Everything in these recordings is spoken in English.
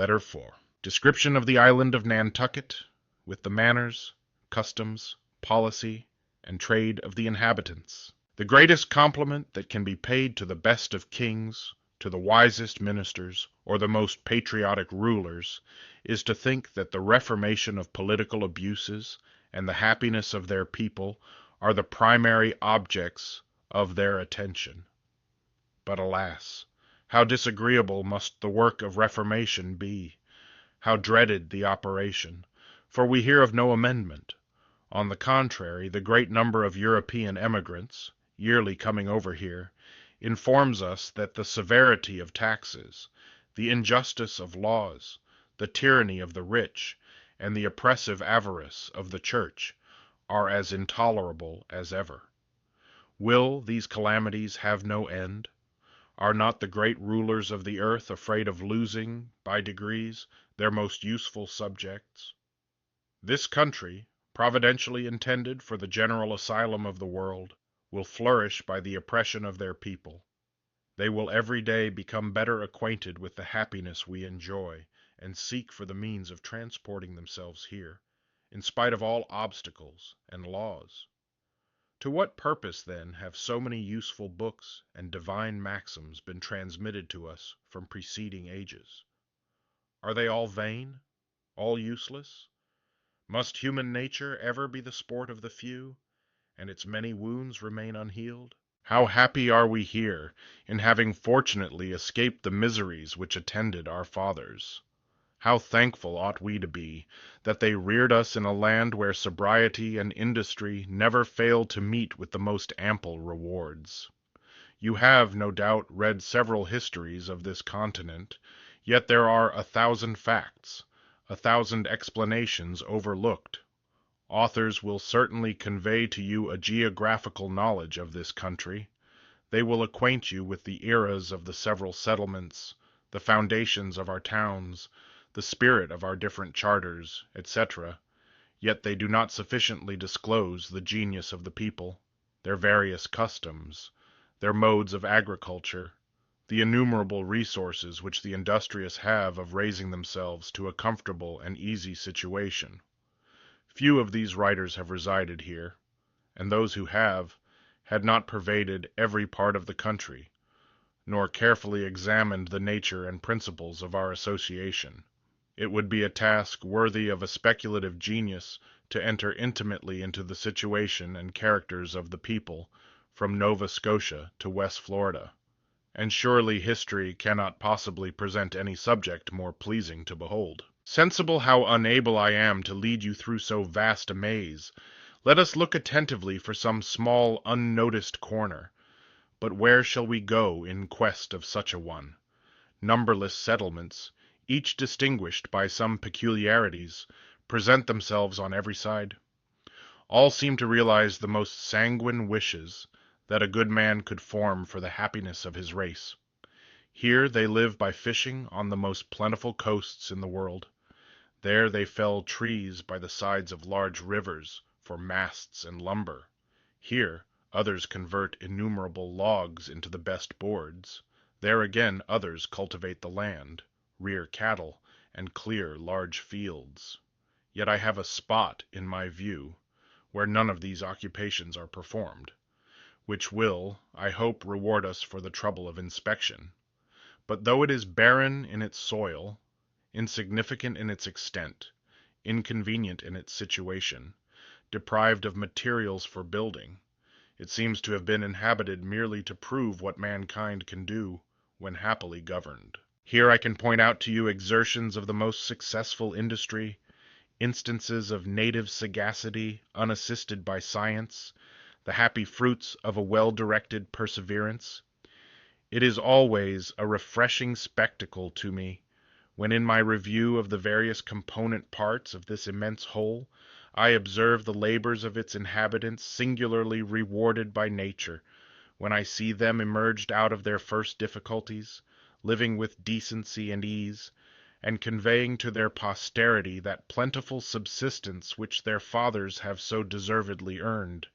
Letter 4. Description of the Island of Nantucket, with the manners, customs, policy, and trade of the inhabitants. The greatest compliment that can be paid to the best of kings, to the wisest ministers, or the most patriotic rulers, is to think that the reformation of political abuses and the happiness of their people are the primary objects of their attention. But alas, how disagreeable must the work of reformation be! How dreaded the operation! For we hear of no amendment. On the contrary, the great number of European emigrants, yearly coming over here, informs us that the severity of taxes, the injustice of laws, the tyranny of the rich, and the oppressive avarice of the church are as intolerable as ever. Will these calamities have no end? Are not the great rulers of the earth afraid of losing, by degrees, their most useful subjects? This country, providentially intended for the general asylum of the world, will flourish by the oppression of their people. They will every day become better acquainted with the happiness we enjoy, and seek for the means of transporting themselves here, in spite of all obstacles and laws. To what purpose, then, have so many useful books and divine maxims been transmitted to us from preceding ages? Are they all vain? All useless? Must human nature ever be the sport of the few, and its many wounds remain unhealed? How happy are we here, in having fortunately escaped the miseries which attended our fathers! How thankful ought we to be, that they reared us in a land where sobriety and industry never failed to meet with the most ample rewards. You have, no doubt, read several histories of this continent, yet there are 1,000 facts, 1,000 explanations overlooked. Authors will certainly convey to you a geographical knowledge of this country. They will acquaint you with the eras of the several settlements, the foundations of our towns, the spirit of our different charters, etc., yet they do not sufficiently disclose the genius of the people, their various customs, their modes of agriculture, the innumerable resources which the industrious have of raising themselves to a comfortable and easy situation. Few of these writers have resided here, and those who have, had not pervaded every part of the country, nor carefully examined the nature and principles of our association. It would be a task worthy of a speculative genius to enter intimately into the situation and characters of the people, from Nova Scotia to West Florida, and surely history cannot possibly present any subject more pleasing to behold. Sensible how unable I am to lead you through so vast a maze, let us look attentively for some small unnoticed corner. But where shall we go in quest of such a one? Numberless settlements, each distinguished by some peculiarities, present themselves on every side. All seem to realize the most sanguine wishes that a good man could form for the happiness of his race. Here they live by fishing on the most plentiful coasts in the world. There they fell trees by the sides of large rivers for masts and lumber. Here others convert innumerable logs into the best boards. There again others cultivate the land, rear cattle, and clear large fields. Yet I have a spot in my view where none of these occupations are performed, which will, I hope, reward us for the trouble of inspection. But though it is barren in its soil, insignificant in its extent, inconvenient in its situation, deprived of materials for building, it seems to have been inhabited merely to prove what mankind can do when happily governed. Here I can point out to you exertions of the most successful industry, instances of native sagacity unassisted by science, the happy fruits of a well-directed perseverance. It is always a refreshing spectacle to me, when in my review of the various component parts of this immense whole, I observe the labors of its inhabitants singularly rewarded by nature, when I see them emerged out of their first difficulties, living with decency and ease, and conveying to their posterity that plentiful subsistence which their fathers have so deservedly earned.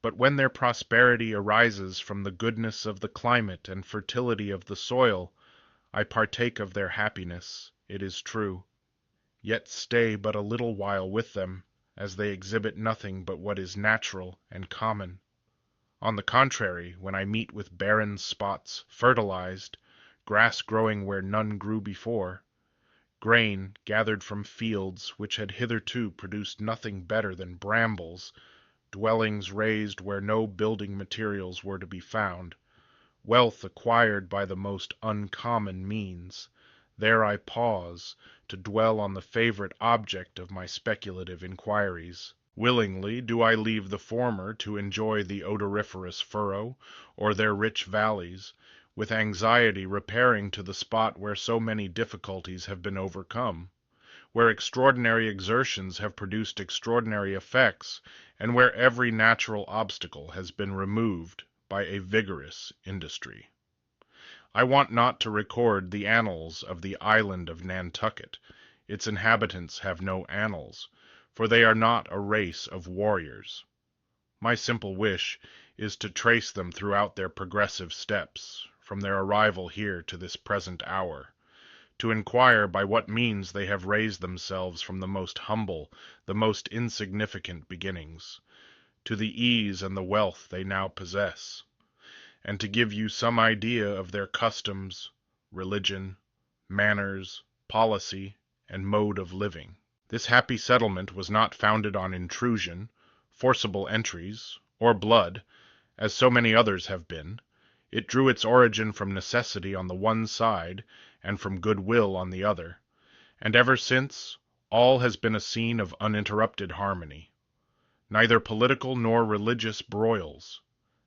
But when their prosperity arises from the goodness of the climate and fertility of the soil, I partake of their happiness, it is true, yet stay but a little while with them, as they exhibit nothing but what is natural and common. On the contrary, when I meet with barren spots, fertilized, grass growing where none grew before, grain gathered from fields which had hitherto produced nothing better than brambles, dwellings raised where no building materials were to be found, wealth acquired by the most uncommon means, there I pause to dwell on the favorite object of my speculative inquiries. Willingly do I leave the former to enjoy the odoriferous furrow, or their rich valleys, with anxiety repairing to the spot where so many difficulties have been overcome, where extraordinary exertions have produced extraordinary effects, and where every natural obstacle has been removed by a vigorous industry. I want not to record the annals of the Island of Nantucket. Its inhabitants have no annals, for they are not a race of warriors. My simple wish is to trace them throughout their progressive steps, from their arrival here to this present hour, to inquire by what means they have raised themselves from the most humble, the most insignificant beginnings, to the ease and the wealth they now possess, and to give you some idea of their customs, religion, manners, policy, and mode of living. This happy settlement was not founded on intrusion, forcible entries, or blood, as so many others have been. It drew its origin from necessity on the one side, and from goodwill on the other, and ever since, all has been a scene of uninterrupted harmony. Neither political nor religious broils,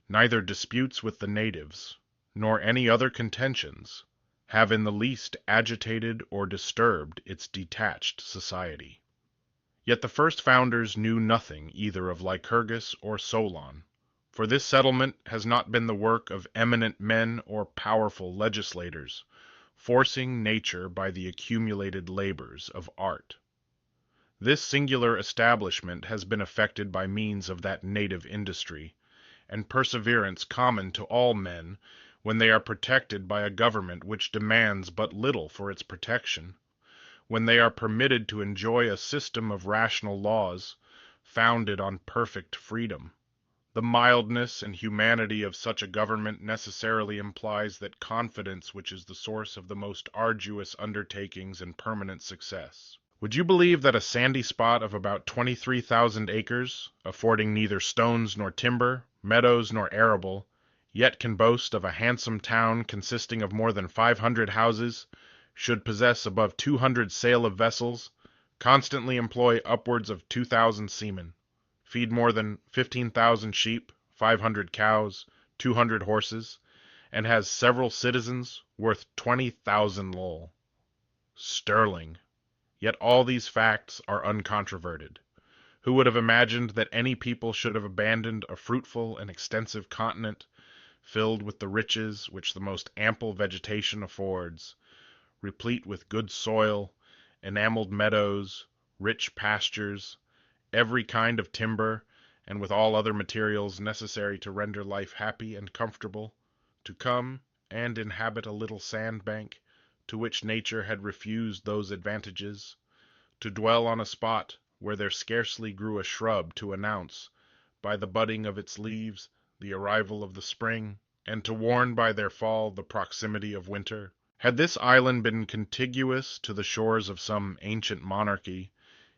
neither disputes with the natives, nor any other contentions, have in the least agitated or disturbed its detached society. Yet the first founders knew nothing either of Lycurgus or Solon, for this settlement has not been the work of eminent men or powerful legislators, forcing nature by the accumulated labors of art. This singular establishment has been effected by means of that native industry, and perseverance common to all men when they are protected by a government which demands but little for its protection, when they are permitted to enjoy a system of rational laws founded on perfect freedom. The mildness and humanity of such a government necessarily implies that confidence which is the source of the most arduous undertakings and permanent success. Would you believe that a sandy spot of about 23,000 acres, affording neither stones nor timber, meadows nor arable, yet can boast of a handsome town consisting of more than 500 houses, should possess above 200 sail of vessels, constantly employ upwards of 2,000 seamen, feed more than 15,000 sheep, 500 cows, 200 horses, and has several citizens worth 20,000 lol. Sterling. Yet all these facts are uncontroverted. Who would have imagined that any people should have abandoned a fruitful and extensive continent, filled with the riches which the most ample vegetation affords, replete with good soil, enameled meadows, rich pastures, every kind of timber, and with all other materials necessary to render life happy and comfortable, to come and inhabit a little sandbank, to which nature had refused those advantages, to dwell on a spot where there scarcely grew a shrub to announce, by the budding of its leaves, the arrival of the spring, and to warn by their fall the proximity of winter. Had this island been contiguous to the shores of some ancient monarchy,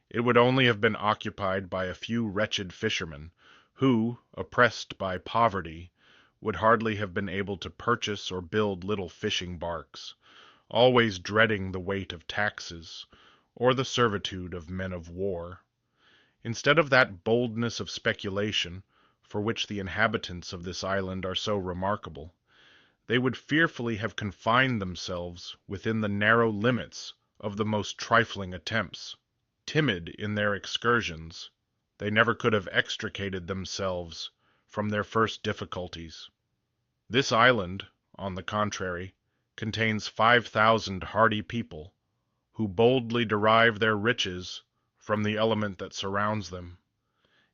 it would only have been occupied by a few wretched fishermen, who, oppressed by poverty, would hardly have been able to purchase or build little fishing barks, always dreading the weight of taxes, or the servitude of men of war. Instead of that boldness of speculation, for which the inhabitants of this island are so remarkable, they would fearfully have confined themselves within the narrow limits of the most trifling attempts. Timid in their excursions, they never could have extricated themselves from their first difficulties. This island, on the contrary, contains 5,000 hardy people, who boldly derive their riches from the element that surrounds them,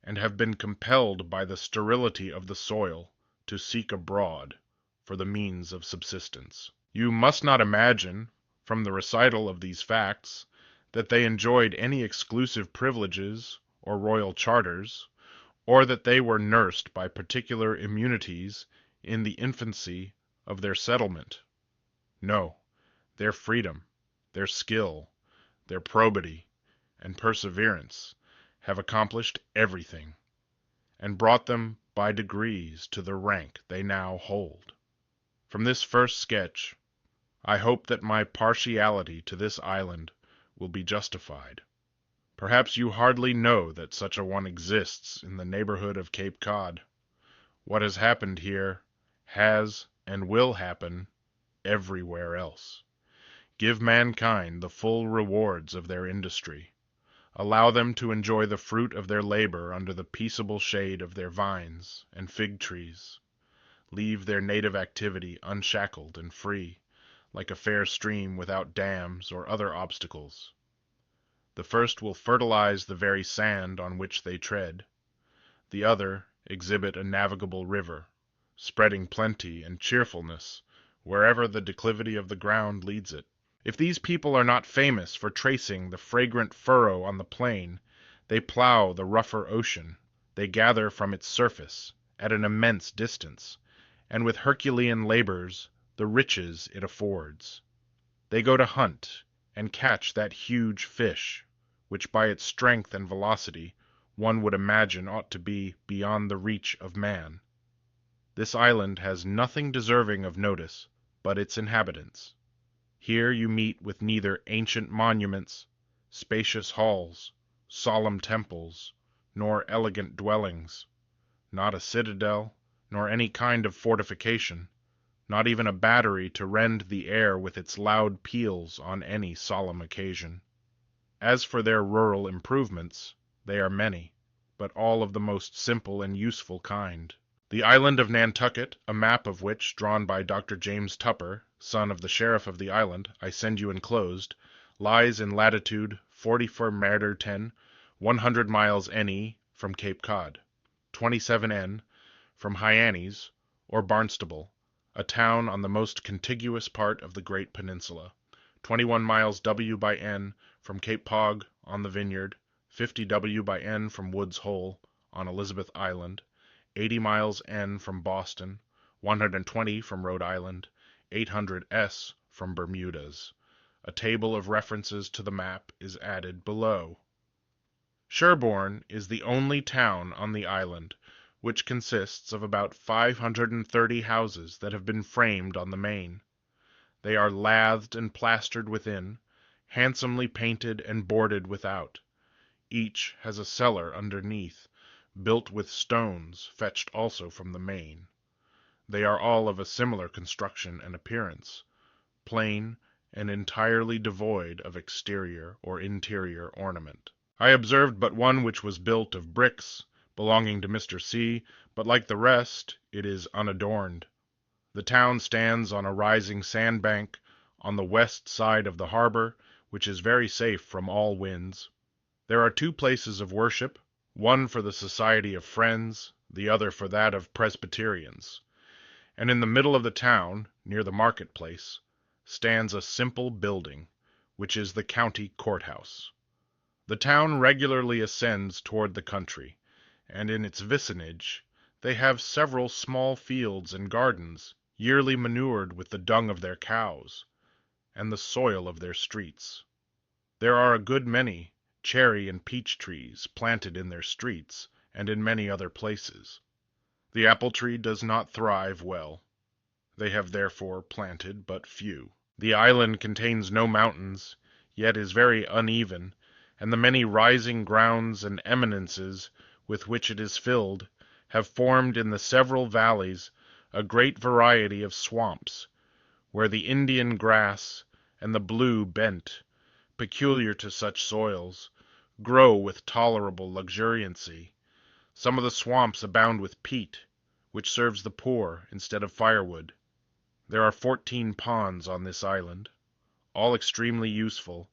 and have been compelled by the sterility of the soil to seek abroad for the means of subsistence. You must not imagine, from the recital of these facts, that they enjoyed any exclusive privileges or royal charters, or that they were nursed by particular immunities in the infancy of their settlement. No, their freedom, their skill, their probity, and perseverance have accomplished everything, and brought them by degrees to the rank they now hold. From this first sketch, I hope that my partiality to this island will be justified. Perhaps you hardly know that such a one exists in the neighborhood of Cape Cod. What has happened here has and will happen everywhere else. Give mankind the full rewards of their industry. Allow them to enjoy the fruit of their labor under the peaceable shade of their vines and fig trees. Leave their native activity unshackled and free, like a fair stream without dams or other obstacles. The first will fertilize the very sand on which they tread. The other exhibit a navigable river, spreading plenty and cheerfulness wherever the declivity of the ground leads it. If these people are not famous for tracing the fragrant furrow on the plain, they plow the rougher ocean, they gather from its surface, at an immense distance, and with Herculean labors, the riches it affords. They go to hunt, and catch that huge fish, which by its strength and velocity, one would imagine ought to be beyond the reach of man. This island has nothing deserving of notice but its inhabitants. Here you meet with neither ancient monuments, spacious halls, solemn temples, nor elegant dwellings, not a citadel, nor any kind of fortification, not even a battery to rend the air with its loud peals on any solemn occasion. As for their rural improvements, they are many, but all of the most simple and useful kind. The Island of Nantucket, a map of which, drawn by Dr. James Tupper, son of the sheriff of the island, I send you enclosed, lies in latitude 44° 100 miles NE from Cape Cod, 27 N from Hyannis, or Barnstable, a town on the most contiguous part of the Great Peninsula, 21 miles W by N from Cape Pog on the Vineyard, 50 W by N from Woods Hole on Elizabeth Island, 80 miles N from Boston, 120 from Rhode Island, 800 S from Bermudas. A table of references to the map is added below. Sherborne is the only town on the island which consists of about 530 houses that have been framed on the main. They are lathed and plastered within, handsomely painted and boarded without. Each has a cellar underneath, built with stones fetched also from the main. They are all of a similar construction and appearance, plain and entirely devoid of exterior or interior ornament. I observed but one which was built of bricks, belonging to Mr. C, but like the rest, it is unadorned. The town stands on a rising sandbank on the west side of the harbor, which is very safe from all winds. There are two places of worship, one for the Society of Friends, the other for that of Presbyterians. And in the middle of the town, near the marketplace, stands a simple building, which is the county courthouse. The town regularly ascends toward the country, and in its vicinage they have several small fields and gardens, yearly manured with the dung of their cows, and the soil of their streets. There are a good many cherry and peach trees planted in their streets, and in many other places. The apple tree does not thrive well. They have therefore planted but few. The island contains no mountains, yet is very uneven, and the many rising grounds and eminences with which it is filled have formed in the several valleys a great variety of swamps, where the Indian grass and the blue bent, peculiar to such soils, grow with tolerable luxuriancy. Some of the swamps abound with peat, which serves the poor instead of firewood. There are 14 ponds on this island, all extremely useful,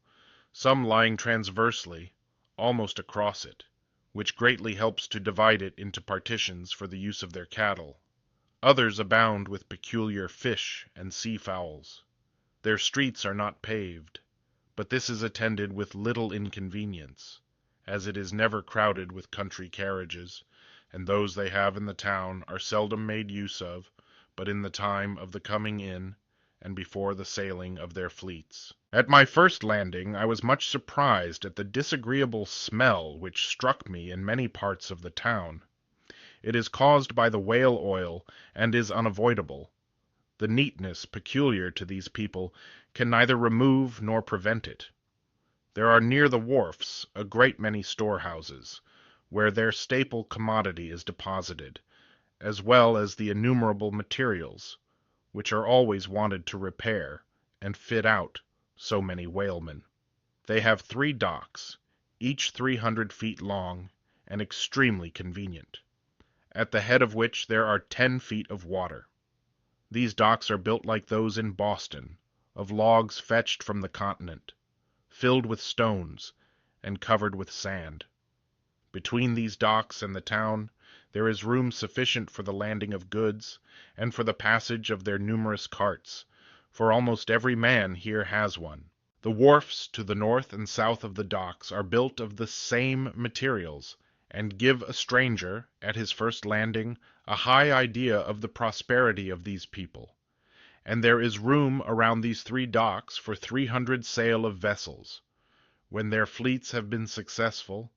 some lying transversely, almost across it, which greatly helps to divide it into partitions for the use of their cattle. Others abound with peculiar fish and sea fowls. Their streets are not paved, but this is attended with little inconvenience, as it is never crowded with country carriages, and those they have in the town are seldom made use of, but in the time of the coming in, and before the sailing of their fleets. At my first landing I was much surprised at the disagreeable smell which struck me in many parts of the town. It is caused by the whale oil, and is unavoidable. The neatness peculiar to these people can neither remove nor prevent it. There are near the wharfs a great many storehouses, where their staple commodity is deposited, as well as the innumerable materials, which are always wanted to repair and fit out so many whalemen. They have 3 docks, each 300 feet long, and extremely convenient, at the head of which there are 10 feet of water. These docks are built like those in Boston, of logs fetched from the continent, filled with stones, and covered with sand. Between these docks and the town there is room sufficient for the landing of goods, and for the passage of their numerous carts, for almost every man here has one. The wharfs to the north and south of the docks are built of the same materials, and give a stranger, at his first landing, a high idea of the prosperity of these people. And there is room around these 3 docks for 300 sail of vessels. When their fleets have been successful,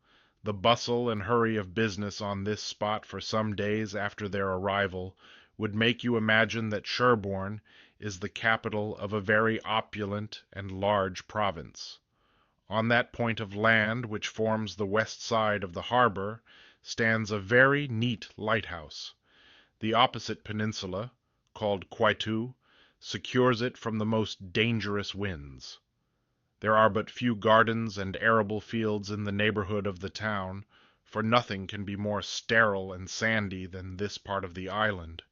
the bustle and hurry of business on this spot for some days after their arrival would make you imagine that Sherborne is the capital of a very opulent and large province. On that point of land which forms the west side of the harbor stands a very neat lighthouse. The opposite peninsula, called Quaitu, secures it from the most dangerous winds. There are but few gardens and arable fields in the neighborhood of the town, for nothing can be more sterile and sandy than this part of the island.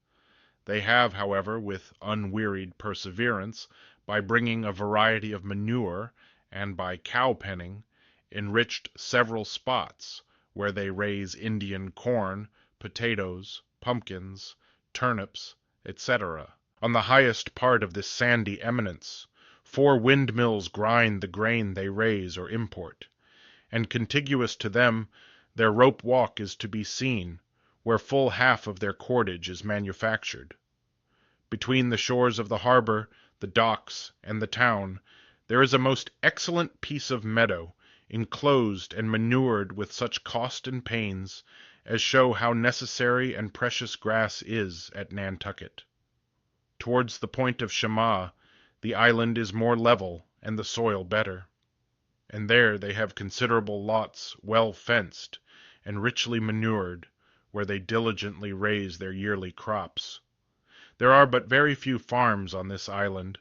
They have, however, with unwearied perseverance, by bringing a variety of manure, and by cow-penning, enriched several spots, where they raise Indian corn, potatoes, pumpkins, turnips, etc. On the highest part of this sandy eminence 4 windmills grind the grain they raise or import, and contiguous to them their rope walk is to be seen, where full half of their cordage is manufactured. Between the shores of the harbor, the docks, and the town, there is a most excellent piece of meadow, enclosed and manured with such cost and pains as show how necessary and precious grass is at Nantucket. Towards the point of Shema, the island is more level and the soil better, and there they have considerable lots well fenced and richly manured, where they diligently raise their yearly crops. There are but very few farms on this island,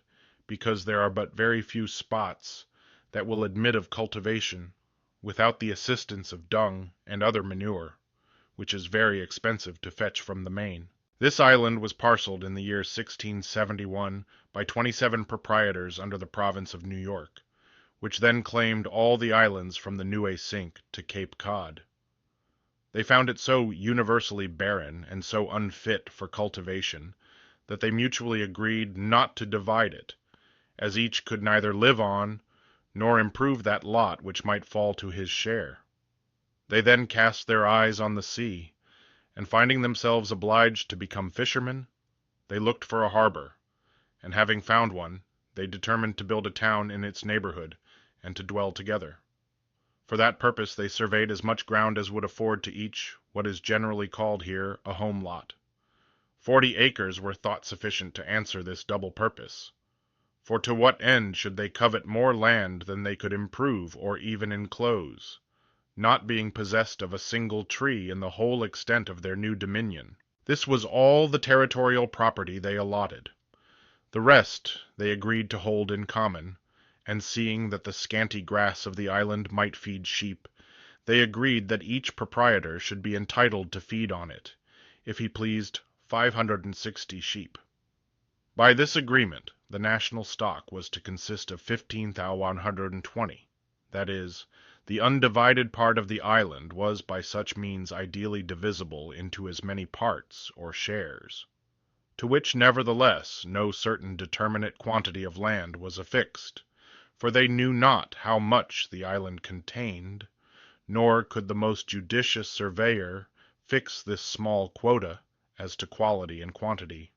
because there are but very few spots that will admit of cultivation without the assistance of dung and other manure, which is very expensive to fetch from the main. This island was parceled in the year 1671 by 27 proprietors under the province of New York, which then claimed all the islands from the Nieuwe Sink to Cape Cod. They found it so universally barren and so unfit for cultivation that they mutually agreed not to divide it, as each could neither live on nor improve that lot which might fall to his share. They then cast their eyes on the sea, and finding themselves obliged to become fishermen, they looked for a harbor, and having found one, they determined to build a town in its neighborhood, and to dwell together. For that purpose they surveyed as much ground as would afford to each what is generally called here a home lot. 40 acres were thought sufficient to answer this double purpose. For to what end should they covet more land than they could improve or even enclose, not being possessed of a single tree in the whole extent of their new dominion? This was all the territorial property they allotted. The rest they agreed to hold in common, and seeing that the scanty grass of the island might feed sheep, they agreed that each proprietor should be entitled to feed on it, if he pleased 560 sheep. By this agreement, the national stock was to consist of 15,120, that is, the undivided part of the island was by such means ideally divisible into as many parts or shares. to which nevertheless no certain determinate quantity of land was affixed, for they knew not how much the island contained, nor could the most judicious surveyor fix this small quota as to quality and quantity.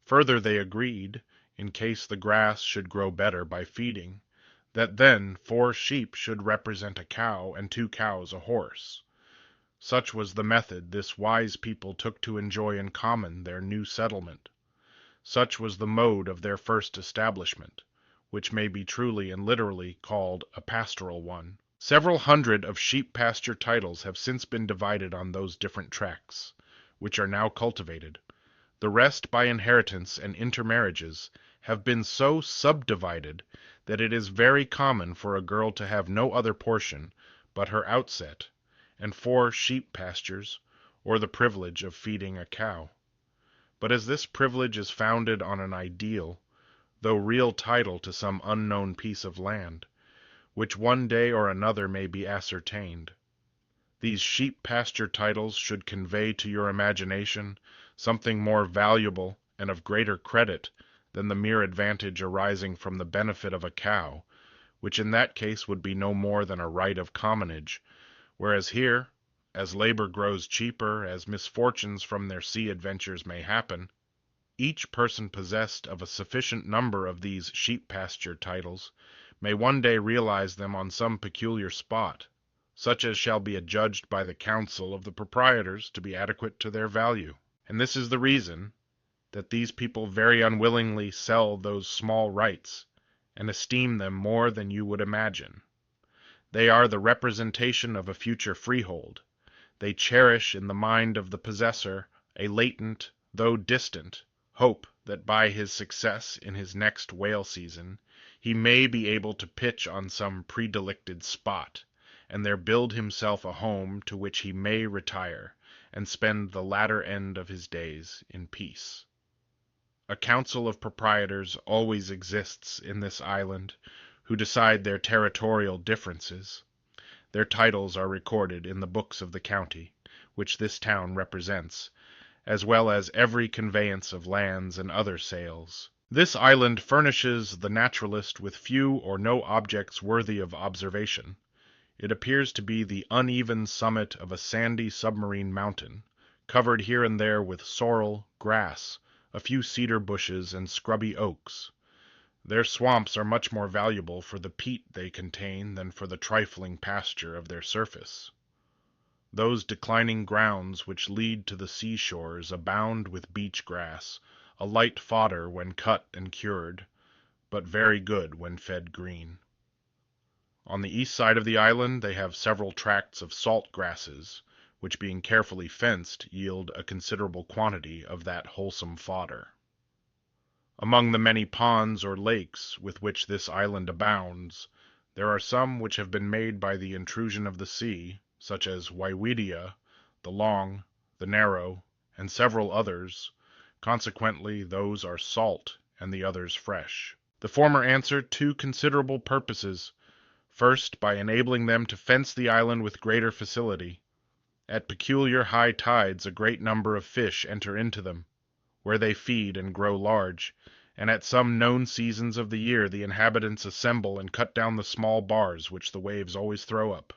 Further they agreed, in case the grass should grow better by feeding, that then 4 sheep should represent a cow and 2 cows a horse. Such was the method this wise people took to enjoy in common their new settlement. Such was the mode of their first establishment, which may be truly and literally called a pastoral one. Several hundred of sheep pasture titles have since been divided on those different tracts, which are now cultivated. The rest by inheritance and intermarriages have been so subdivided that it is very common for a girl to have no other portion but her outset, and 4 sheep pastures, or the privilege of feeding a cow. But as this privilege is founded on an ideal, though real title to some unknown piece of land, which one day or another may be ascertained, these sheep pasture titles should convey to your imagination something more valuable and of greater credit than the mere advantage arising from the benefit of a cow, which in that case would be no more than a right of commonage, whereas here, as labor grows cheaper, as misfortunes from their sea adventures may happen, each person possessed of a sufficient number of these sheep pasture titles may one day realize them on some peculiar spot, such as shall be adjudged by the council of the proprietors to be adequate to their value. And this is the reason that these people very unwillingly sell those small rights, and esteem them more than you would imagine. They are the representation of a future freehold. They cherish in the mind of the possessor a latent, though distant, hope that by his success in his next whale season he may be able to pitch on some predilected spot, and there build himself a home to which he may retire, and spend the latter end of his days in peace. A council of proprietors always exists in this island, who decide their territorial differences. Their titles are recorded in the books of the county, which this town represents, as well as every conveyance of lands and other sales. This island furnishes the naturalist with few or no objects worthy of observation. It appears to be the uneven summit of a sandy submarine mountain, covered here and there with sorrel, grass, a few cedar bushes, and scrubby oaks. Their swamps are much more valuable for the peat they contain than for the trifling pasture of their surface. Those declining grounds which lead to the seashores abound with beach grass, a light fodder when cut and cured, but very good when fed green. On the east side of the island they have several tracts of salt grasses, which being carefully fenced yield a considerable quantity of that wholesome fodder. Among the many ponds or lakes with which this island abounds, there are some which have been made by the intrusion of the sea, such as Waiwidia, the Long, the Narrow, and several others. Consequently, those are salt and the others fresh. The former answer 2 considerable purposes. First, by enabling them to fence the island with greater facility. At peculiar high tides a great number of fish enter into them, where they feed and grow large, and at some known seasons of the year the inhabitants assemble and cut down the small bars which the waves always throw up.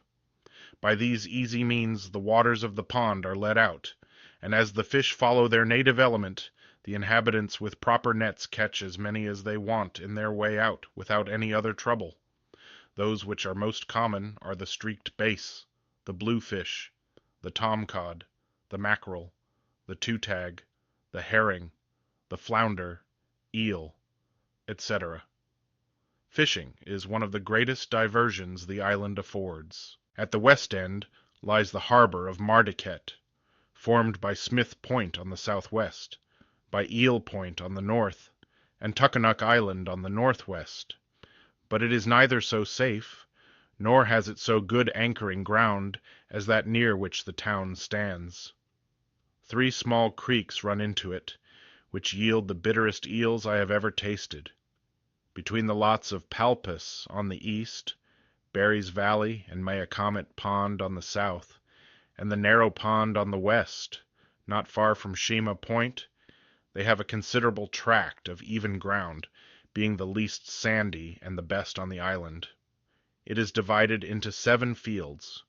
By these easy means the waters of the pond are let out, and as the fish follow their native element, the inhabitants with proper nets catch as many as they want in their way out without any other trouble. Those which are most common are the streaked bass, the bluefish, the tomcod, the mackerel, the two-tag, the herring, the flounder, eel, etc. Fishing is one of the greatest diversions the island affords. At the west end lies the harbor of Mardiket, formed by Smith Point on the southwest, by Eel Point on the north, and Tuckanuk Island on the northwest. But it is neither so safe, nor has it so good anchoring ground as that near which the town stands. 3 small creeks run into it, which yield the bitterest eels I have ever tasted. Between the lots of Palpas on the east, Barry's Valley and Mayacomet Pond on the south, and the narrow pond on the west, not far from Shima Point, They have a considerable tract of even ground, being the least sandy and the best on the island. It is divided into 7 fields,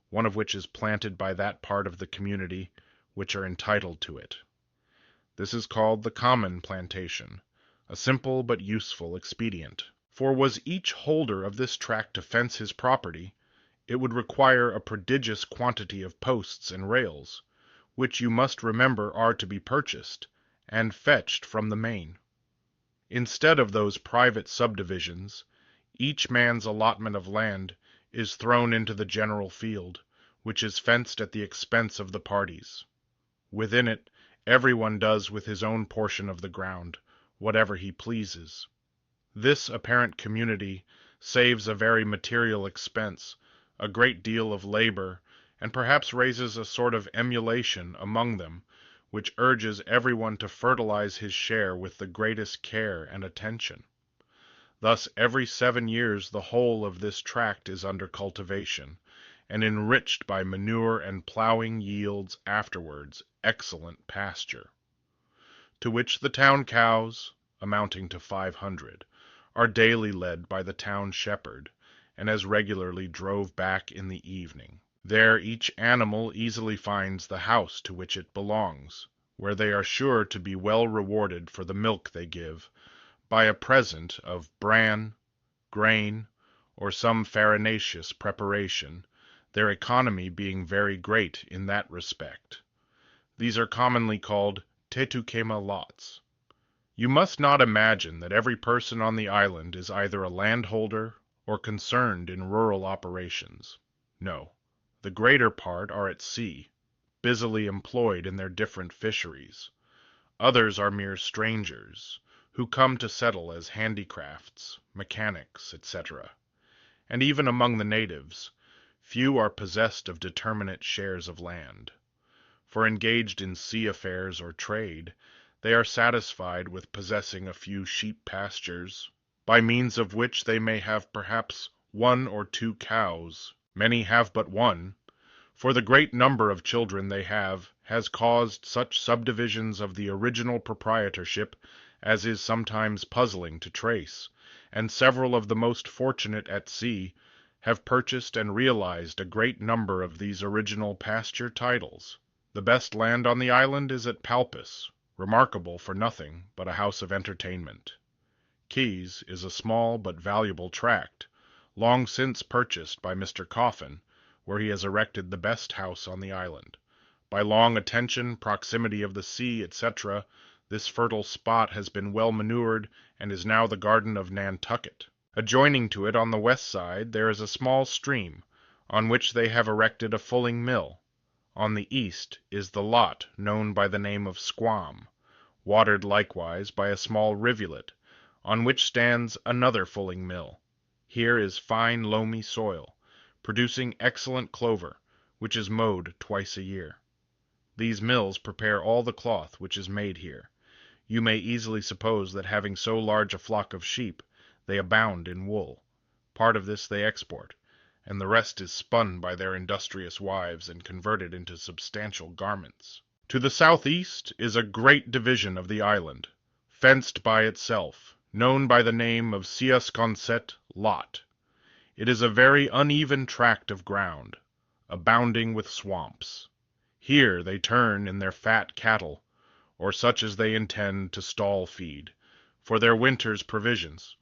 one of which is planted by that part of the community which are entitled to it. This is called the common plantation, a simple but useful expedient. For was each holder of this tract to fence his property, it would require a prodigious quantity of posts and rails, which you must remember are to be purchased, and fetched from the main. Instead of those private subdivisions, each man's allotment of land is thrown into the general field, which is fenced at the expense of the parties. Within it, everyone does with his own portion of the ground, whatever he pleases. This apparent community saves a very material expense, a great deal of labor, and perhaps raises a sort of emulation among them, which urges everyone to fertilize his share with the greatest care and attention. Thus every 7 years the whole of this tract is under cultivation, and enriched by manure and plowing yields afterwards excellent pasture, to which the town cows, amounting to 500, are daily led by the town shepherd, and as regularly drove back in the evening. There each animal easily finds the house to which it belongs, where they are sure to be well rewarded for the milk they give, by a present of bran, grain, or some farinaceous preparation, their economy being very great in that respect. These are commonly called tetukema lots. You must not imagine that every person on the island is either a landholder or concerned in rural operations. No. The greater part are at sea, busily employed in their different fisheries. Others are mere strangers, who come to settle as handicrafts, mechanics, etc. And even among the natives, few are possessed of determinate shares of land. For engaged in sea affairs or trade, they are satisfied with possessing a few sheep pastures, by means of which they may have perhaps 1 or 2 cows. Many have but 1, for the great number of children they have has caused such subdivisions of the original proprietorship as is sometimes puzzling to trace, and several of the most fortunate at sea have purchased and realized a great number of these original pasture titles. The best land on the island is at Palpus, remarkable for nothing but a house of entertainment. Keys is a small but valuable tract, long since purchased by Mr. Coffin, where he has erected the best house on the island. By long attention, proximity of the sea, etc., this fertile spot has been well manured, and is now the garden of Nantucket. Adjoining to it on the west side there is a small stream, on which they have erected a fulling mill. On the east is the lot known by the name of Squam, watered likewise by a small rivulet, on which stands another fulling mill. Here is fine loamy soil, producing excellent clover, which is mowed twice a year. These mills prepare all the cloth which is made here. You may easily suppose that having so large a flock of sheep, they abound in wool. Part of this they export, and the rest is spun by their industrious wives and converted into substantial garments. To the southeast is a great division of the island, fenced by itself, known by the name of Siasconset Lot. It is a very uneven tract of ground, abounding with swamps. Here they turn in their fat cattle, or such as they intend to stall feed, for their winter's provisions.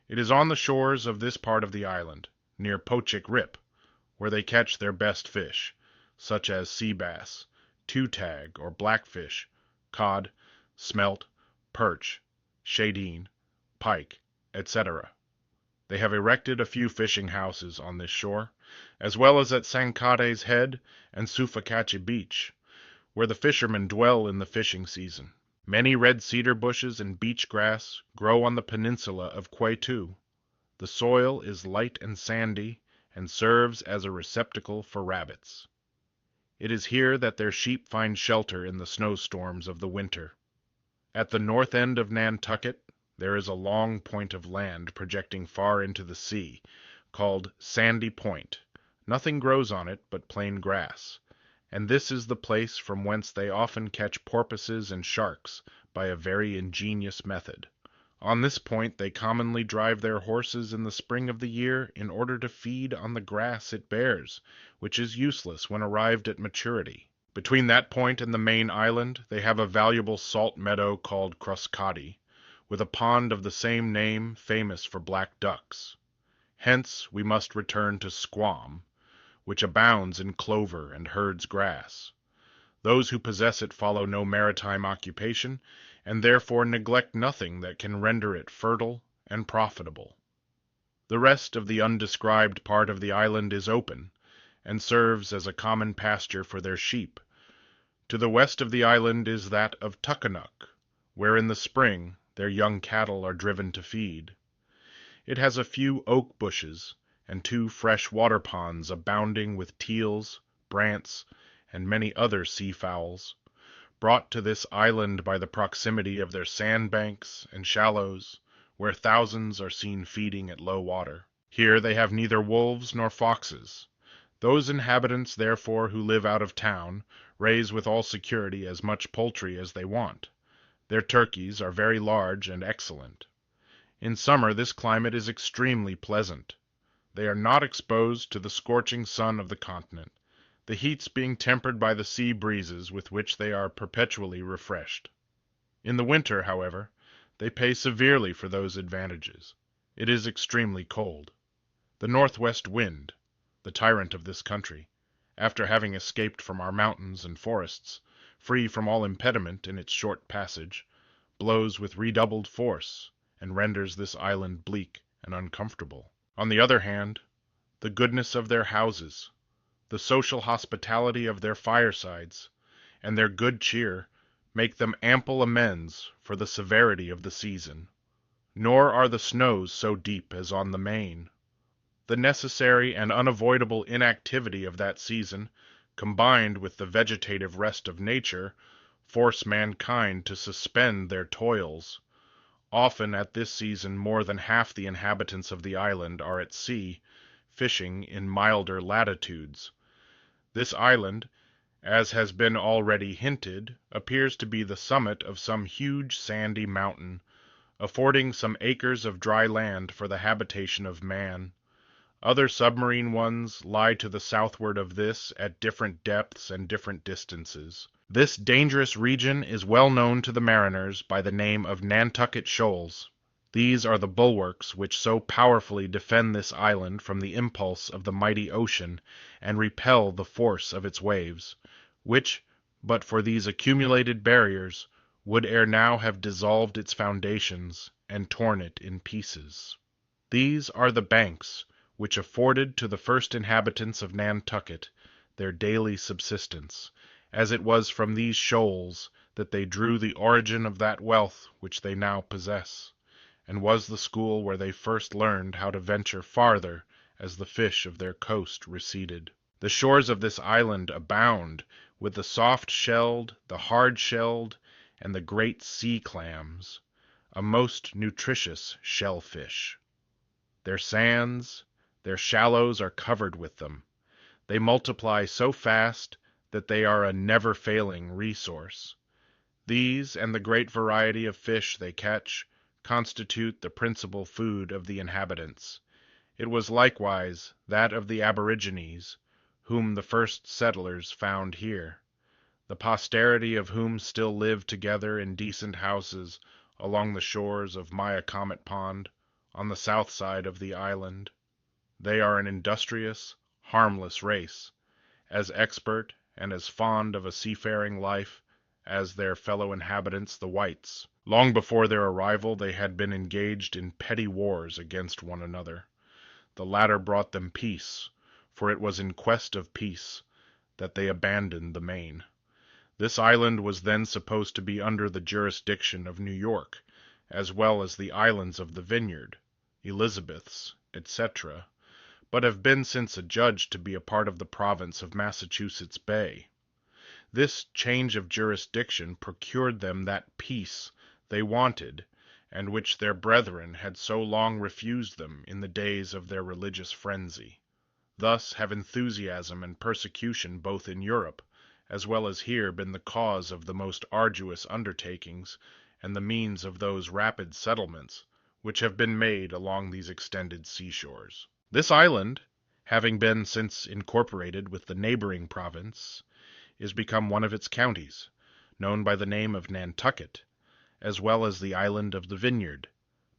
It is on the shores of this part of the island, near Pochick Rip, where they catch their best fish, such as sea bass, two-tag or blackfish, cod, smelt, perch, shadeen, pike, etc. They have erected a few fishing houses on this shore, as well as at Sankate's Head and Sufakachi Beach, where the fishermen dwell in the fishing season. Many red cedar bushes and beach grass grow on the peninsula of Quaitu. The soil is light and sandy, and serves as a receptacle for rabbits. It is here that their sheep find shelter in the snowstorms of the winter. At the north end of Nantucket there is a long point of land projecting far into the sea, called Sandy Point. Nothing grows on it but plain grass, and this is the place from whence they often catch porpoises and sharks by a very ingenious method. On this point they commonly drive their horses in the spring of the year in order to feed on the grass it bears, which is useless when arrived at maturity. Between that point and the main island they have a valuable salt meadow called Crèvecoeur, with a pond of the same name famous for black ducks. Hence we must return to Squam, which abounds in clover and herds grass. Those who possess it follow no maritime occupation, and therefore neglect nothing that can render it fertile and profitable. The rest of the undescribed part of the island is open, and serves as a common pasture for their sheep. To the west of the island is that of Tuckanuk, where in the spring their young cattle are driven to feed. It has a few oak bushes, and 2 fresh water ponds abounding with teals, brants, and many other sea fowls, brought to this island by the proximity of their sandbanks and shallows, where thousands are seen feeding at low water. Here they have neither wolves nor foxes. Those inhabitants, therefore, who live out of town, raise with all security as much poultry as they want. Their turkeys are very large and excellent. In summer this climate is extremely pleasant. They are not exposed to the scorching sun of the continent, the heats being tempered by the sea breezes with which they are perpetually refreshed. In the winter, however, they pay severely for those advantages. It is extremely cold. The northwest wind, the tyrant of this country, after having escaped from our mountains and forests, free from all impediment in its short passage, blows with redoubled force, and renders this island bleak and uncomfortable. On the other hand, the goodness of their houses, the social hospitality of their firesides, and their good cheer make them ample amends for the severity of the season. Nor are the snows so deep as on the main. The necessary and unavoidable inactivity of that season, combined with the vegetative rest of nature, force mankind to suspend their toils. Often at this season more than half the inhabitants of the island are at sea, fishing in milder latitudes. This island, as has been already hinted, appears to be the summit of some huge sandy mountain, affording some acres of dry land for the habitation of man. Other submarine ones lie to the southward of this at different depths and different distances. This dangerous region is well known to the mariners by the name of Nantucket Shoals. These are the bulwarks which so powerfully defend this island from the impulse of the mighty ocean and repel the force of its waves, which, but for these accumulated barriers, would ere now have dissolved its foundations and torn it in pieces. These are the banks which afforded to the first inhabitants of Nantucket their daily subsistence, as it was from these shoals that they drew the origin of that wealth which they now possess, and was the school where they first learned how to venture farther as the fish of their coast receded. The shores of this island abound with the soft-shelled, the hard-shelled, and the great sea clams, a most nutritious shellfish. Their sands, their shallows are covered with them. They multiply so fast that they are a never-failing resource. These, and the great variety of fish they catch, constitute the principal food of the inhabitants. It was likewise that of the aborigines, whom the first settlers found here, the posterity of whom still live together in decent houses along the shores of Microcosm Pond, on the south side of the island. They are an industrious, harmless race, as expert and as fond of a seafaring life as their fellow inhabitants the whites. Long before their arrival they had been engaged in petty wars against one another. The latter brought them peace, for it was in quest of peace that they abandoned the main. This island was then supposed to be under the jurisdiction of New York, as well as the islands of the Vineyard, Elizabeth's, etc., but have been since adjudged to be a part of the province of Massachusetts Bay. This change of jurisdiction procured them that peace they wanted, and which their brethren had so long refused them in the days of their religious frenzy. Thus have enthusiasm and persecution both in Europe, as well as here been the cause of the most arduous undertakings, and the means of those rapid settlements which have been made along these extended seashores. This island, having been since incorporated with the neighboring province, is become one of its counties, known by the name of Nantucket, as well as the island of the Vineyard,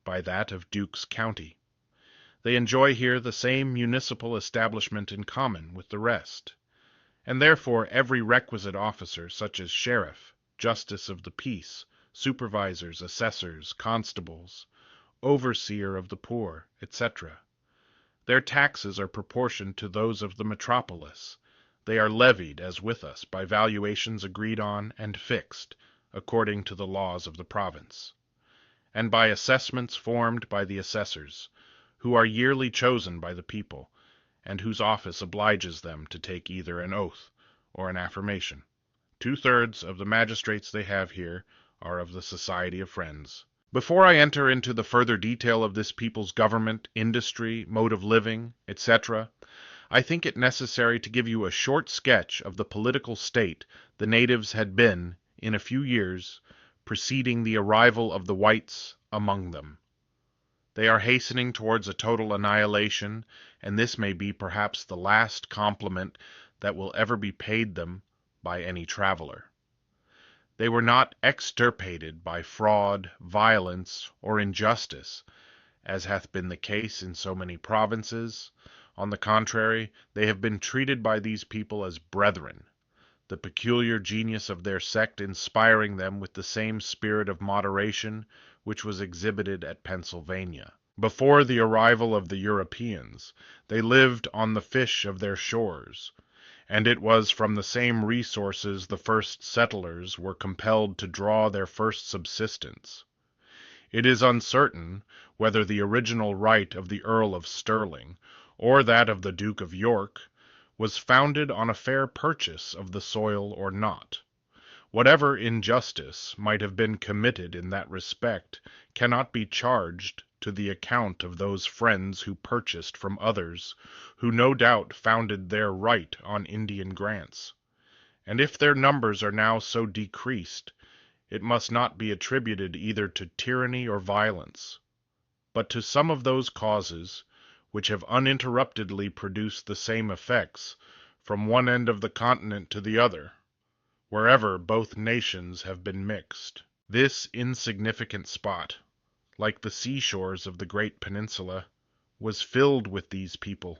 by that of Duke's County. They enjoy here the same municipal establishment in common with the rest, and therefore every requisite officer, such as sheriff, justice of the peace, supervisors, assessors, constables, overseer of the poor, etc. Their taxes are proportioned to those of the metropolis. They are levied, as with us, by valuations agreed on and fixed, according to the laws of the province, and by assessments formed by the assessors, who are yearly chosen by the people, and whose office obliges them to take either an oath or an affirmation. 2/3 of the magistrates they have here are of the Society of Friends. Before I enter into the further detail of this people's government, industry, mode of living, etc., I think it necessary to give you a short sketch of the political state the natives had been in a few years preceding the arrival of the whites among them. They are hastening towards a total annihilation, and this may be perhaps the last compliment that will ever be paid them by any traveler. They were not extirpated by fraud, violence, or injustice, as hath been the case in so many provinces. On the contrary, they have been treated by these people as brethren, the peculiar genius of their sect inspiring them with the same spirit of moderation which was exhibited at Pennsylvania. Before the arrival of the Europeans, they lived on the fish of their shores, and it was from the same resources the first settlers were compelled to draw their first subsistence. It is uncertain whether the original right of the Earl of Stirling, or that of the Duke of York, was founded on a fair purchase of the soil or not. Whatever injustice might have been committed in that respect cannot be charged to the account of those friends who purchased from others, who no doubt founded their right on Indian grants. And if their numbers are now so decreased, it must not be attributed either to tyranny or violence, but to some of those causes which have uninterruptedly produced the same effects from one end of the continent to the other, wherever both nations have been mixed. This insignificant spot, like the seashores of the great peninsula, was filled with these people.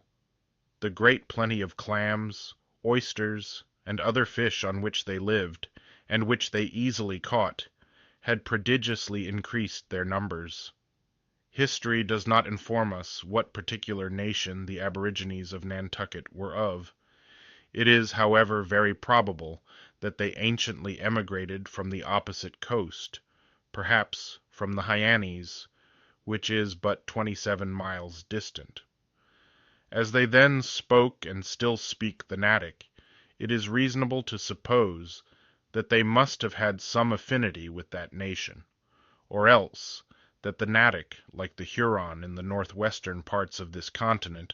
The great plenty of clams, oysters, and other fish on which they lived, and which they easily caught, had prodigiously increased their numbers. History does not inform us what particular nation the aborigines of Nantucket were of. It is, however, very probable that they anciently emigrated from the opposite coast, perhaps from the Hyannis, which is but 27 miles distant. As they then spoke and still speak the Natick, it is reasonable to suppose that they must have had some affinity with that nation, or else that the Natick, like the Huron in the northwestern parts of this continent,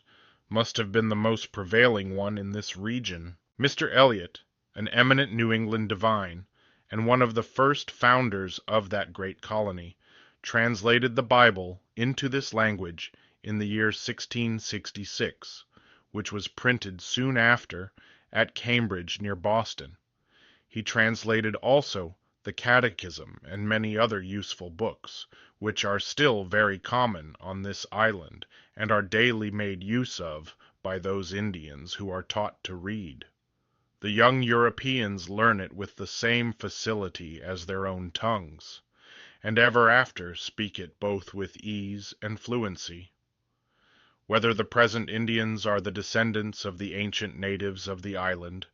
must have been the most prevailing one in this region. Mr. Eliot, an eminent New England divine, and one of the first founders of that great colony, translated the Bible into this language in the year 1666, which was printed soon after at Cambridge near Boston. He translated also the Catechism and many other useful books, which are still very common on this island, and are daily made use of by those Indians who are taught to read. The young Europeans learn it with the same facility as their own tongues, and ever after speak it both with ease and fluency. Whether the present Indians are the descendants of the ancient natives of the island,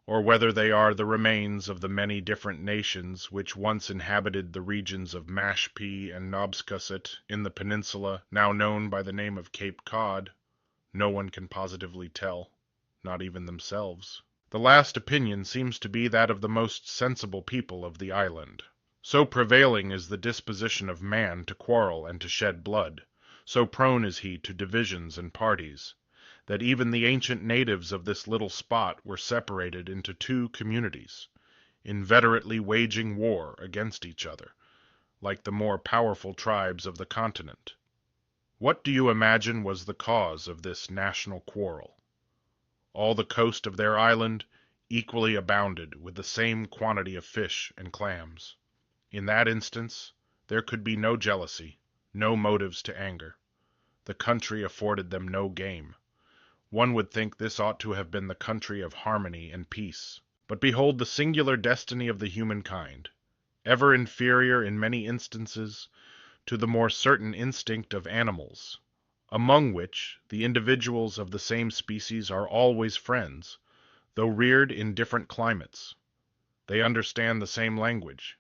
or whether they are the remains of the many different nations which once inhabited the regions of Mashpee and Nobscusset in the peninsula now known by the name of Cape Cod, no one can positively tell, not even themselves. The last opinion seems to be that of the most sensible people of the island. So prevailing is the disposition of man to quarrel and to shed blood, so prone is he to divisions and parties, that even the ancient natives of this little spot were separated into two communities, inveterately waging war against each other, like the more powerful tribes of the continent. What do you imagine was the cause of this national quarrel? All the coast of their island equally abounded with the same quantity of fish and clams. In that instance, there could be no jealousy, no motives to anger. The country afforded them no game. One would think this ought to have been the country of harmony and peace. But behold the singular destiny of the humankind, ever inferior in many instances to the more certain instinct of animals, among which the individuals of the same species are always friends, though reared in different climates. They understand the same language.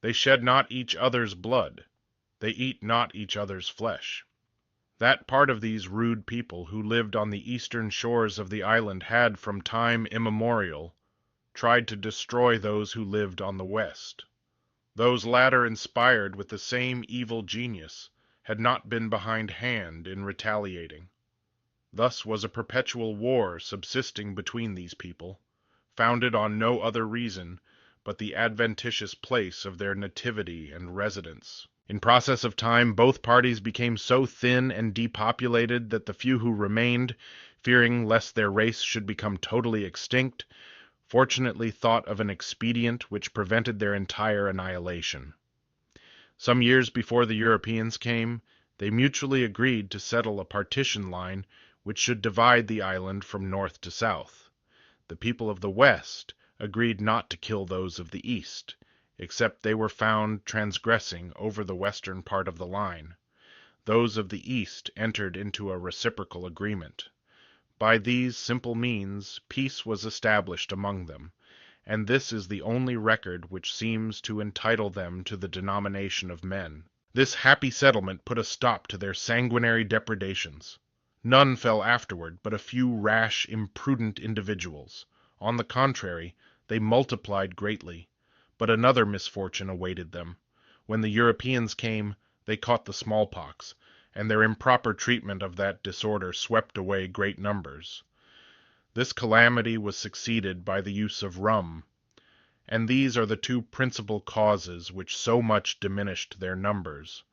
They shed not each other's blood. They eat not each other's flesh. That part of these rude people who lived on the eastern shores of the island had, from time immemorial, tried to destroy those who lived on the west. Those latter, inspired with the same evil genius, had not been behindhand in retaliating. Thus was a perpetual war subsisting between these people, founded on no other reason but the adventitious place of their nativity and residence. In process of time, both parties became so thin and depopulated that the few who remained, fearing lest their race should become totally extinct, fortunately thought of an expedient which prevented their entire annihilation. Some years before the Europeans came, they mutually agreed to settle a partition line which should divide the island from north to south. The people of the west agreed not to kill those of the east, except they were found transgressing over the western part of the line. Those of the east entered into a reciprocal agreement. By these simple means peace was established among them, and this is the only record which seems to entitle them to the denomination of men. This happy settlement put a stop to their sanguinary depredations. None fell afterward but a few rash, imprudent individuals. On the contrary, they multiplied greatly. But another misfortune awaited them. When the Europeans came, they caught the smallpox, and their improper treatment of that disorder swept away great numbers. This calamity was succeeded by the use of rum, and these are the two principal causes which so much diminished their numbers,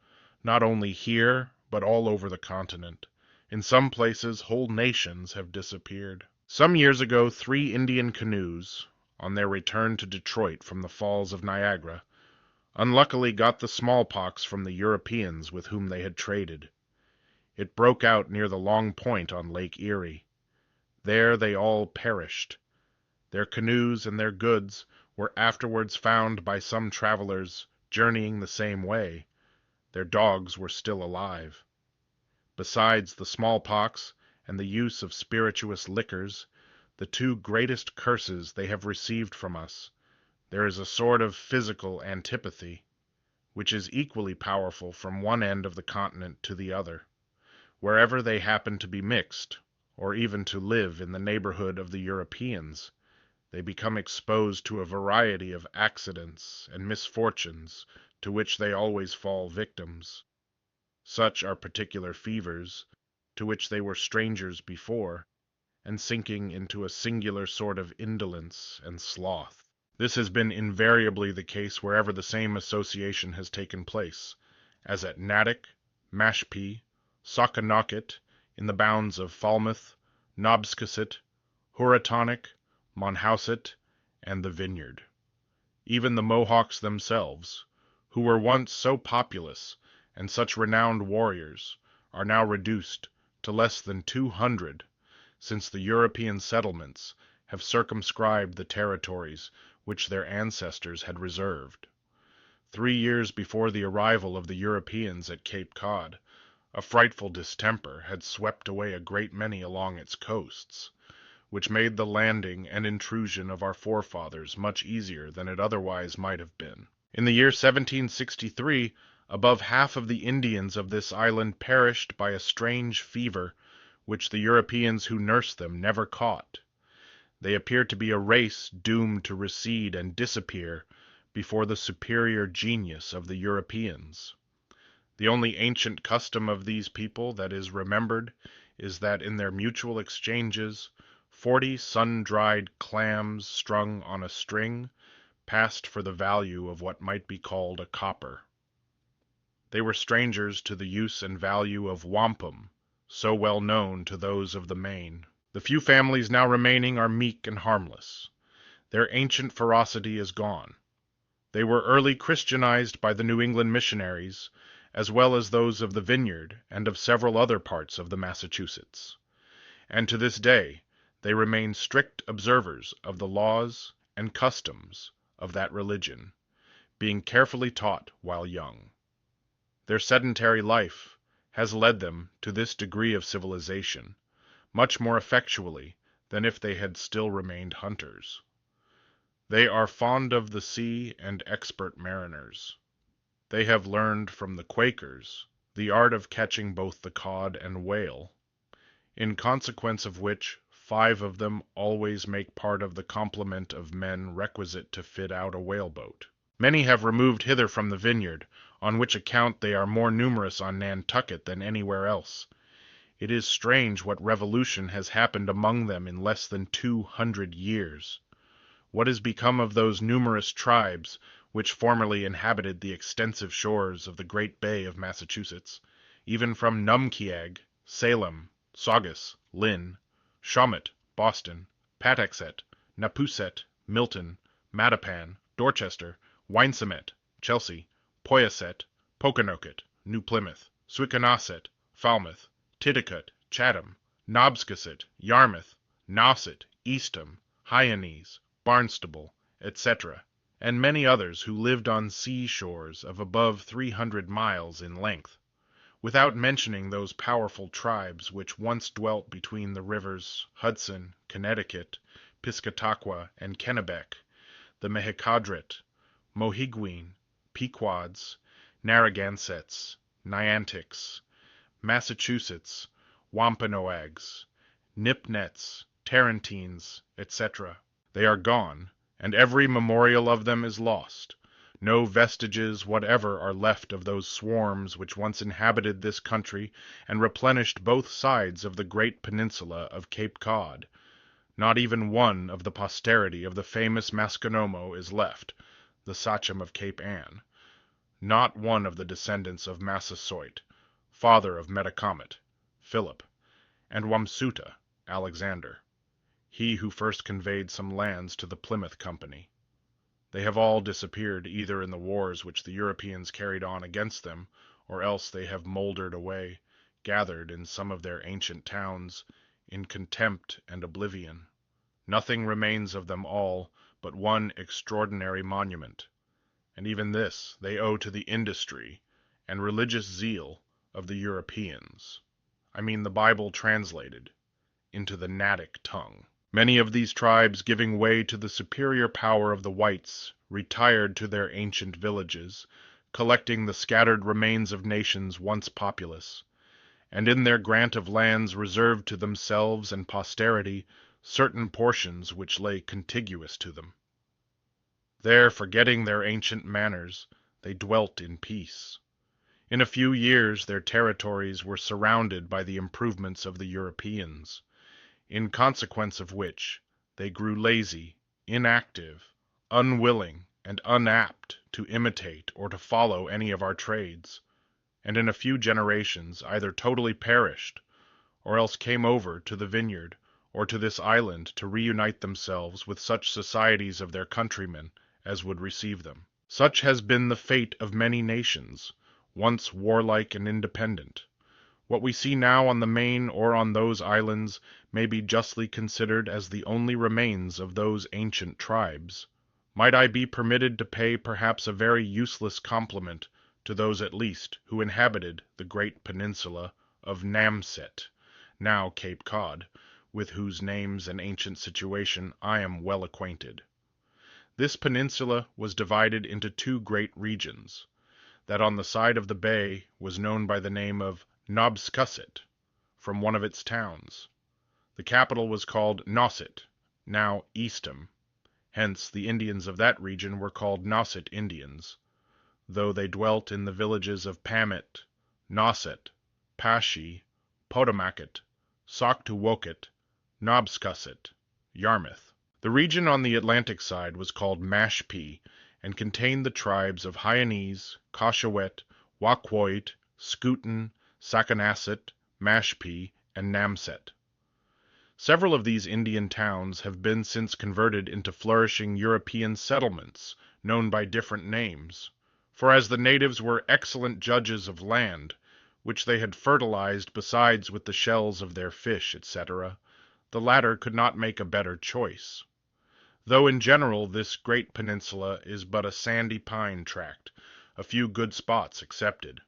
not only here, but all over the continent. In some places, whole nations have disappeared. Some years ago, 3 Indian canoes, on their return to Detroit from the Falls of Niagara, unluckily got the smallpox from the Europeans with whom they had traded. It broke out near the Long Point on Lake Erie. There they all perished. Their canoes and their goods were afterwards found by some travelers journeying the same way. Their dogs were still alive. Besides the smallpox and the use of spirituous liquors, the two greatest curses they have received from us, there is a sort of physical antipathy, which is equally powerful from one end of the continent to the other. Wherever they happen to be mixed, or even to live in the neighborhood of the Europeans, they become exposed to a variety of accidents and misfortunes to which they always fall victims. Such are particular fevers, to which they were strangers before, and sinking into a singular sort of indolence and sloth. This has been invariably the case wherever the same association has taken place, as at Natick, Mashpee, Sockanocket, in the bounds of Falmouth, Nobscusset, Horatonic, Monhouset, and the Vineyard. Even the Mohawks themselves, who were once so populous and such renowned warriors, are now reduced to less than 200, since the European settlements have circumscribed the territories which their ancestors had reserved. 3 years before the arrival of the Europeans at Cape Cod, a frightful distemper had swept away a great many along its coasts, which made the landing and intrusion of our forefathers much easier than it otherwise might have been. In the year 1763, above half of the Indians of this island perished by a strange fever, which the Europeans who nursed them never caught. They appear to be a race doomed to recede and disappear before the superior genius of the Europeans. The only ancient custom of these people that is remembered is that in their mutual exchanges 40 sun-dried clams strung on a string passed for the value of what might be called a copper. They were strangers to the use and value of wampum, so well known to those of the Main. The few families now remaining are meek and harmless. Their ancient ferocity is gone. They were early Christianized by the New England missionaries, as well as those of the Vineyard and of several other parts of the Massachusetts. And to this day they remain strict observers of the laws and customs of that religion, being carefully taught while young. Their sedentary life has led them to this degree of civilization, much more effectually than if they had still remained hunters. They are fond of the sea and expert mariners. They have learned from the Quakers the art of catching both the cod and whale, in consequence of which 5 of them always make part of the complement of men requisite to fit out a whaleboat. Many have removed hither from the Vineyard, on which account they are more numerous on Nantucket than anywhere else. It is strange what revolution has happened among them in less than 200 years. What is become of those numerous tribes which formerly inhabited the extensive shores of the great bay of Massachusetts, even from Numkeag, Salem, Saugus, Lynn, Shawmut, Boston, Patuxet, Napusset, Milton, Mattapan, Dorchester, Winesaumet, Chelsea, Poyasset, Pokanoket, New Plymouth, Swicanasset, Falmouth, Titicut, Chatham, Nobscasset, Yarmouth, Nauset, Eastham, Hyannis, Barnstable, etc., and many others who lived on sea shores of above 300 miles in length, without mentioning those powerful tribes which once dwelt between the rivers Hudson, Connecticut, Piscataqua, and Kennebec, the Mehicadret, Mohegween, Pequods, Narragansetts, Niantics, Massachusetts, Wampanoags, Nipnets, Tarentines, etc. They are gone, and every memorial of them is lost. No vestiges whatever are left of those swarms which once inhabited this country and replenished both sides of the great peninsula of Cape Cod. Not even one of the posterity of the famous Masconomo is left, the sachem of Cape Ann. Not one of the descendants of Massasoit, father of Metacomet, Philip, and Wamsuta, Alexander, he who first conveyed some lands to the Plymouth Company. They have all disappeared either in the wars which the Europeans carried on against them, or else they have mouldered away, gathered in some of their ancient towns, in contempt and oblivion. Nothing remains of them all but one extraordinary monument, and even this they owe to the industry and religious zeal of the Europeans. I mean the Bible translated into the Natick tongue. Many of these tribes, giving way to the superior power of the whites, retired to their ancient villages, collecting the scattered remains of nations once populous, and in their grant of lands reserved to themselves and posterity certain portions which lay contiguous to them. There, forgetting their ancient manners, they dwelt in peace. In a few years their territories were surrounded by the improvements of the Europeans, in consequence of which they grew lazy, inactive, unwilling, and unapt to imitate or to follow any of our trades, and in a few generations either totally perished, or else came over to the Vineyard or to this island to reunite themselves with such societies of their countrymen as would receive them. Such has been the fate of many nations, once warlike and independent. What we see now on the Main or on those islands may be justly considered as the only remains of those ancient tribes. Might I be permitted to pay perhaps a very useless compliment to those at least who inhabited the great peninsula of Namset, now Cape Cod, with whose names and ancient situation I am well acquainted. This peninsula was divided into 2 great regions. That on the side of the bay was known by the name of Nobscusset, from one of its towns. The capital was called Nauset, now Eastham. Hence the Indians of that region were called Nauset Indians, though they dwelt in the villages of Pamet, Nauset, Pashi, Potomacat, Soctuwoket, Nobscusset, Yarmouth. The region on the Atlantic side was called Mashpee, and contained the tribes of Hyanese, Coshawet, Waquoit, Skooten, Saconasset, Mashpee, and Namset. Several of these Indian towns have been since converted into flourishing European settlements, known by different names, for as the natives were excellent judges of land, which they had fertilized besides with the shells of their fish, etc., the latter could not make a better choice. Though in general this great peninsula is but a sandy pine tract, a few good spots excepted.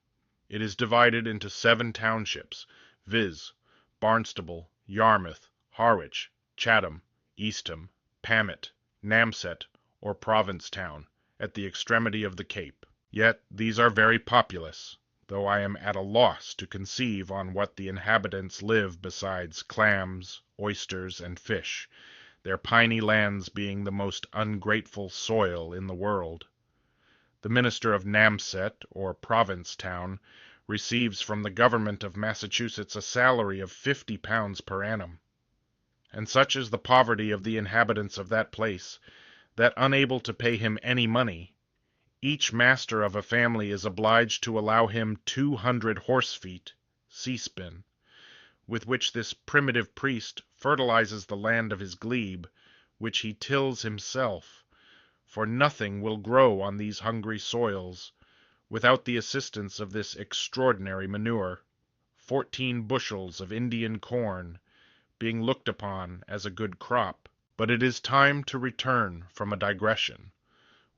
It is divided into 7 townships, viz., Barnstable, Yarmouth, Harwich, Chatham, Eastham, Pamet, Namset, or Provincetown, at the extremity of the Cape. Yet these are very populous, though I am at a loss to conceive on what the inhabitants live besides clams, oysters, and fish, their piny lands being the most ungrateful soil in the world. The minister of Namset, or Provincetown, receives from the government of Massachusetts a salary of £50 per annum. And such is the poverty of the inhabitants of that place, that unable to pay him any money, each master of a family is obliged to allow him 200 horse-feet (sea-spin), with which this primitive priest fertilizes the land of his glebe, which he tills himself, for nothing will grow on these hungry soils without the assistance of this extraordinary manure, 14 bushels of Indian corn being looked upon as a good crop. But it is time to return from a digression,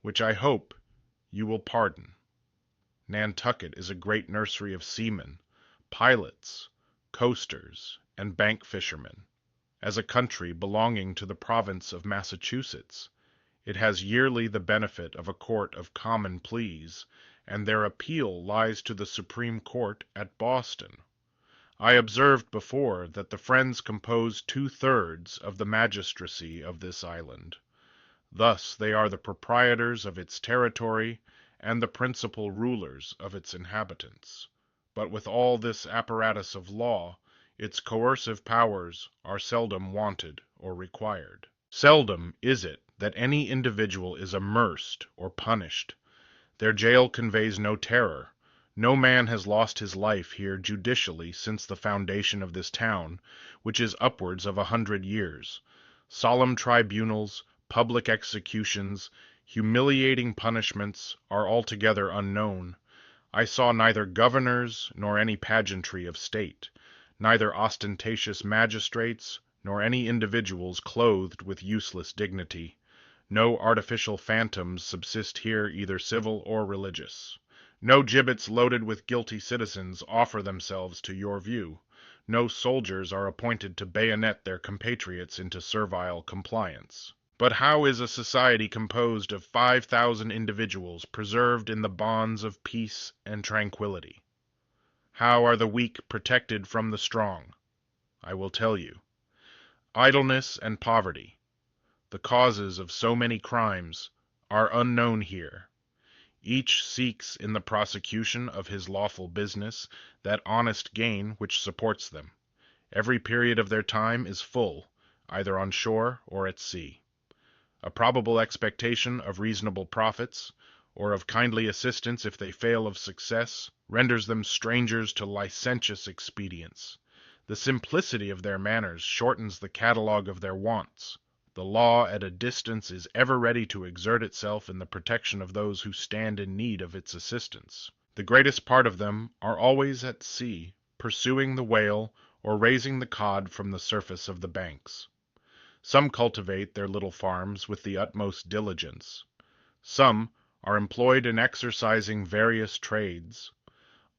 which I hope you will pardon. Nantucket is a great nursery of seamen, pilots, coasters, and bank fishermen. As a country belonging to the province of Massachusetts, it has yearly the benefit of a court of common pleas, and their appeal lies to the Supreme Court at Boston. I observed before that the Friends compose 2/3 of the magistracy of this island. Thus they are the proprietors of its territory and the principal rulers of its inhabitants. But with all this apparatus of law, its coercive powers are seldom wanted or required. Seldom is it that any individual is immersed or punished. Their jail conveys no terror. No man has lost his life here judicially since the foundation of this town, which is upwards of 100 years. Solemn tribunals, public executions, humiliating punishments are altogether unknown. I saw neither governors nor any pageantry of state, neither ostentatious magistrates nor any individuals clothed with useless dignity. No artificial phantoms subsist here, either civil or religious. No gibbets loaded with guilty citizens offer themselves to your view. No soldiers are appointed to bayonet their compatriots into servile compliance. But how is a society composed of 5,000 individuals preserved in the bonds of peace and tranquillity? How are the weak protected from the strong? I will tell you. Idleness and poverty, the causes of so many crimes, are unknown here. Each seeks in the prosecution of his lawful business that honest gain which supports them. Every period of their time is full, either on shore or at sea. A probable expectation of reasonable profits, or of kindly assistance if they fail of success, renders them strangers to licentious expedients. The simplicity of their manners shortens the catalogue of their wants. The law at a distance is ever ready to exert itself in the protection of those who stand in need of its assistance. The greatest part of them are always at sea, pursuing the whale or raising the cod from the surface of the banks. Some cultivate their little farms with the utmost diligence. Some are employed in exercising various trades.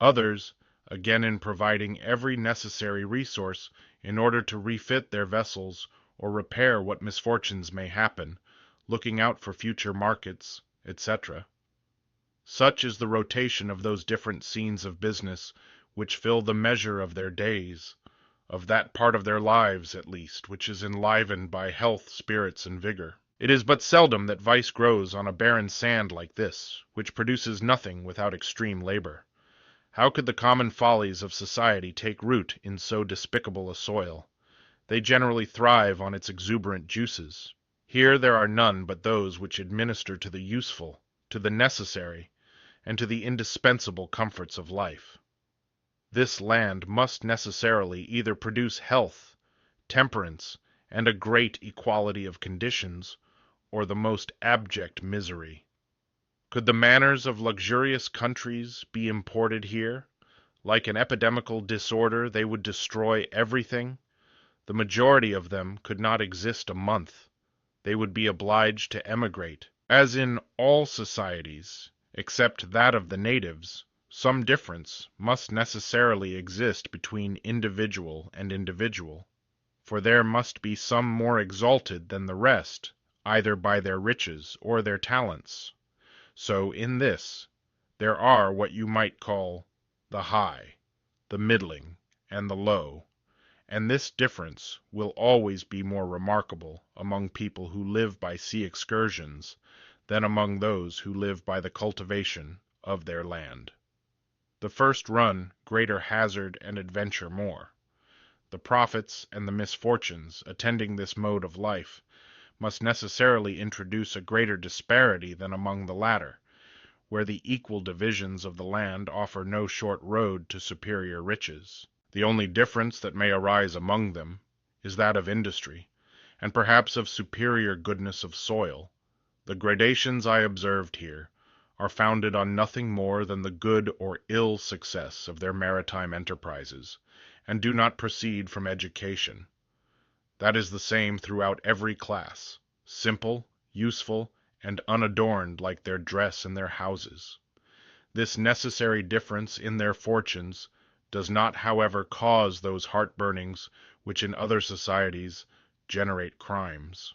Others, again, in providing every necessary resource in order to refit their vessels or repair what misfortunes may happen, looking out for future markets, etc. Such is the rotation of those different scenes of business which fill the measure of their days, of that part of their lives, at least, which is enlivened by health, spirits, and vigor. It is but seldom that vice grows on a barren sand like this, which produces nothing without extreme labor. How could the common follies of society take root in so despicable a soil? They generally thrive on its exuberant juices. Here there are none but those which administer to the useful, to the necessary, and to the indispensable comforts of life. This land must necessarily either produce health, temperance, and a great equality of conditions, or the most abject misery. Could the manners of luxurious countries be imported here? Like an epidemical disorder, they would destroy everything. The majority of them could not exist a month. They would be obliged to emigrate. As in all societies, except that of the natives, some difference must necessarily exist between individual and individual, for there must be some more exalted than the rest, either by their riches or their talents. So in this, there are what you might call the high, the middling, and the low, and this difference will always be more remarkable among people who live by sea excursions than among those who live by the cultivation of their land. The first run greater hazard and adventure more. The profits and the misfortunes attending this mode of life must necessarily introduce a greater disparity than among the latter, where the equal divisions of the land offer no short road to superior riches. The only difference that may arise among them is that of industry, and perhaps of superior goodness of soil. The gradations I observed here are founded on nothing more than the good or ill success of their maritime enterprises, and do not proceed from education. That is the same throughout every class, simple, useful, and unadorned like their dress and their houses. This necessary difference in their fortunes does not, however, cause those heart-burnings which in other societies generate crimes.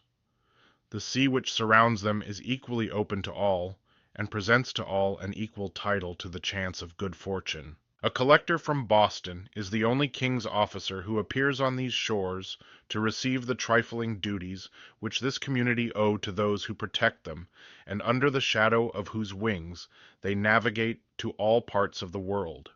The sea which surrounds them is equally open to all, and presents to all an equal title to the chance of good fortune. A collector from Boston is the only king's officer who appears on these shores to receive the trifling duties which this community owe to those who protect them, and under the shadow of whose wings they navigate to all parts of the world.